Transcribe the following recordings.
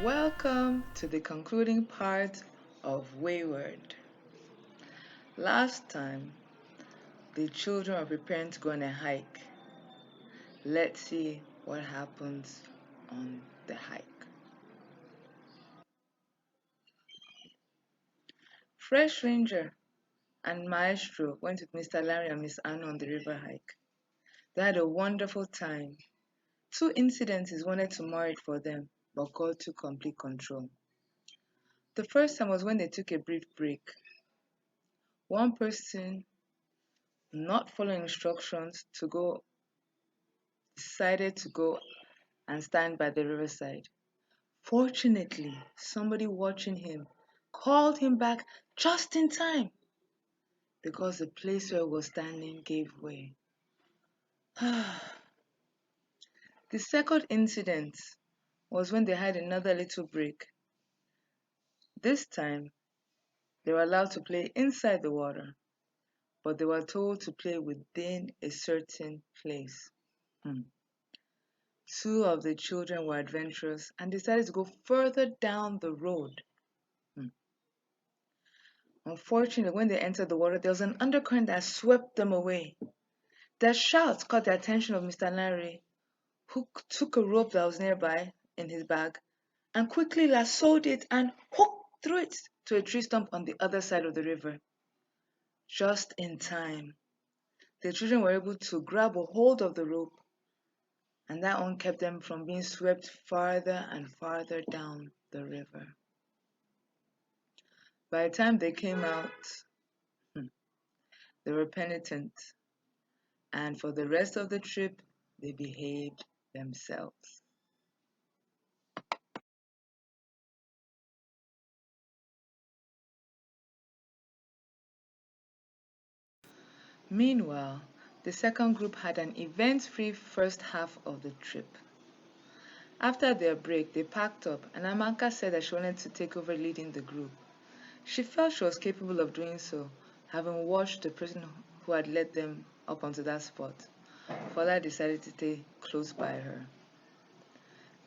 Welcome to the concluding part of Wayward. Last time, the children were preparing to go on a hike. Let's see what happens on the hike. Fresh Ranger and Maestro went with Mr. Larry and Miss Anna on the river hike. They had a wonderful time. Two incidences wanted to mar it for them, but God took complete control. The first time was when they took a brief break. One person, not following instructions to go, decided to go and stand by the riverside. Fortunately, somebody watching him called him back just in time because the place where he was standing gave way. The second incident was when they had another little break. This time, they were allowed to play inside the water, but they were told to play within a certain place. Hmm. Two of the children were adventurous and decided to go further down the road. Hmm. Unfortunately, when they entered the water, there was an undercurrent that swept them away. Their shouts caught the attention of Mr. Larry, who took a rope that was nearby in his bag and quickly lassoed it and hooked through it to a tree stump on the other side of the river. Just in time, the children were able to grab a hold of the rope, and that one kept them from being swept farther and farther down the river. By the time they came out, hmm, they were penitent, and for the rest of the trip, they behaved themselves. Meanwhile, the second group had an event-free first half of the trip. After their break, they packed up, and Amaka said that she wanted to take over leading the group. She felt she was capable of doing so, having watched the person who had led them up onto that spot. Fola decided to stay close by her.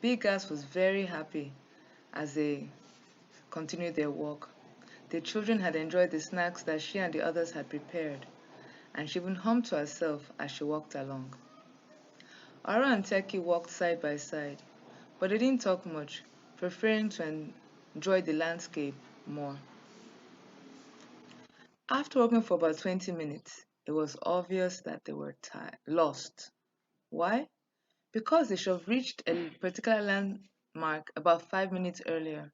Big Gas was very happy as they continued their walk. The children had enjoyed the snacks that she and the others had prepared, and she even hummed to herself as she walked along. Ara and Teki walked side by side, but they didn't talk much, preferring to enjoy the landscape more. After walking for about 20 minutes, it was obvious that they were lost. Why? Because they should have reached a particular landmark about 5 minutes earlier.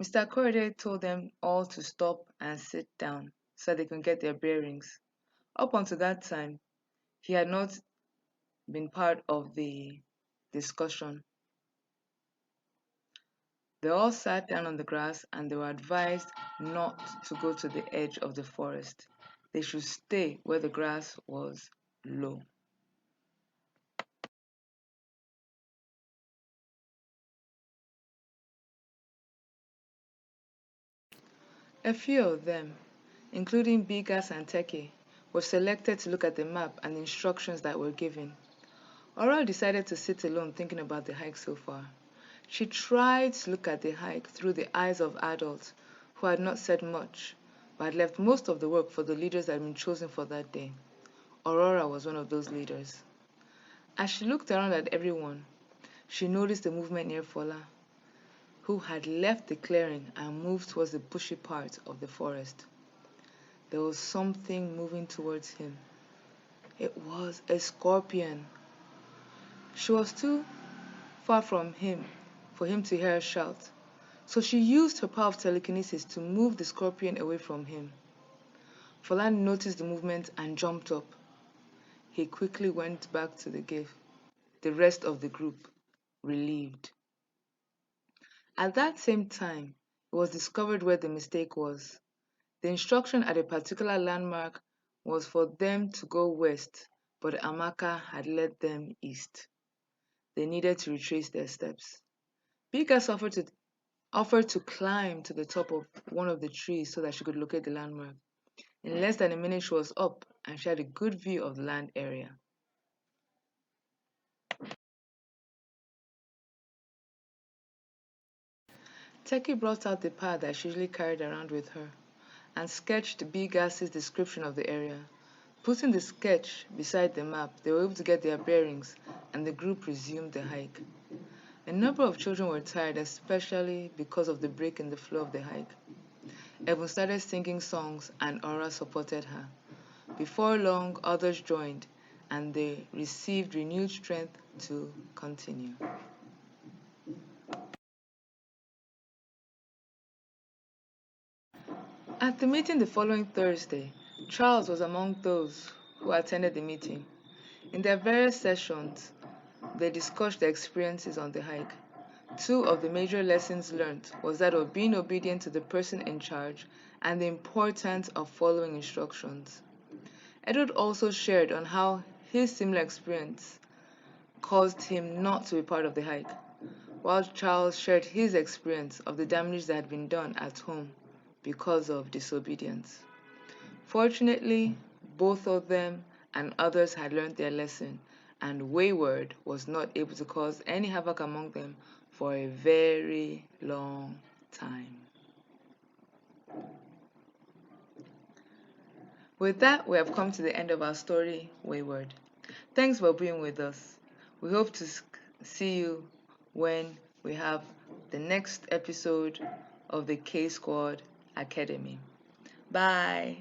Mr. Corriday told them all to stop and sit down so they could get their bearings. Up until that time, he had not been part of the discussion. They all sat down on the grass and they were advised not to go to the edge of the forest. They should stay where the grass was low. A few of them, including Bigas and Teke, were selected to look at the map and the instructions that were given. Aurora decided to sit alone thinking about the hike so far. She tried to look at the hike through the eyes of adults who had not said much, but had left most of the work for the leaders that had been chosen for that day. Aurora was one of those leaders. As she looked around at everyone, she noticed a movement near Fola, who had left the clearing and moved towards the bushy part of the forest. There was something moving towards him. It was a scorpion. She was too far from him for him to hear her shout, so she used her power of telekinesis to move the scorpion away from him. Fola noticed the movement and jumped up. He quickly went back to the cave, the rest of the group relieved. At that same time, it was discovered where the mistake was. The instruction at a particular landmark was for them to go west, but Amaka had led them east. They needed to retrace their steps. Bigas offered to climb to the top of one of the trees so that she could locate the landmark. In less than a minute, she was up and she had a good view of the land area. Techie brought out the pad that she usually carried around with her and sketched Big Ass's description of the area. Putting the sketch beside the map, they were able to get their bearings, and the group resumed the hike. A number of children were tired, especially because of the break in the flow of the hike. Evan started singing songs, and Aura supported her. Before long, others joined, and they received renewed strength to continue. At the meeting the following Thursday, Charles was among those who attended the meeting. In their various sessions, they discussed their experiences on the hike. Two of the major lessons learned was that of being obedient to the person in charge and the importance of following instructions. Edward also shared on how his similar experience caused him not to be part of the hike, while Charles shared his experience of the damage that had been done at home because of disobedience. Fortunately, both of them and others had learned their lesson, and Wayward was not able to cause any havoc among them for a very long time. With that, we have come to the end of our story, Wayward. Thanks for being with us. We hope to see you when we have the next episode of the K Squad Academy. Bye.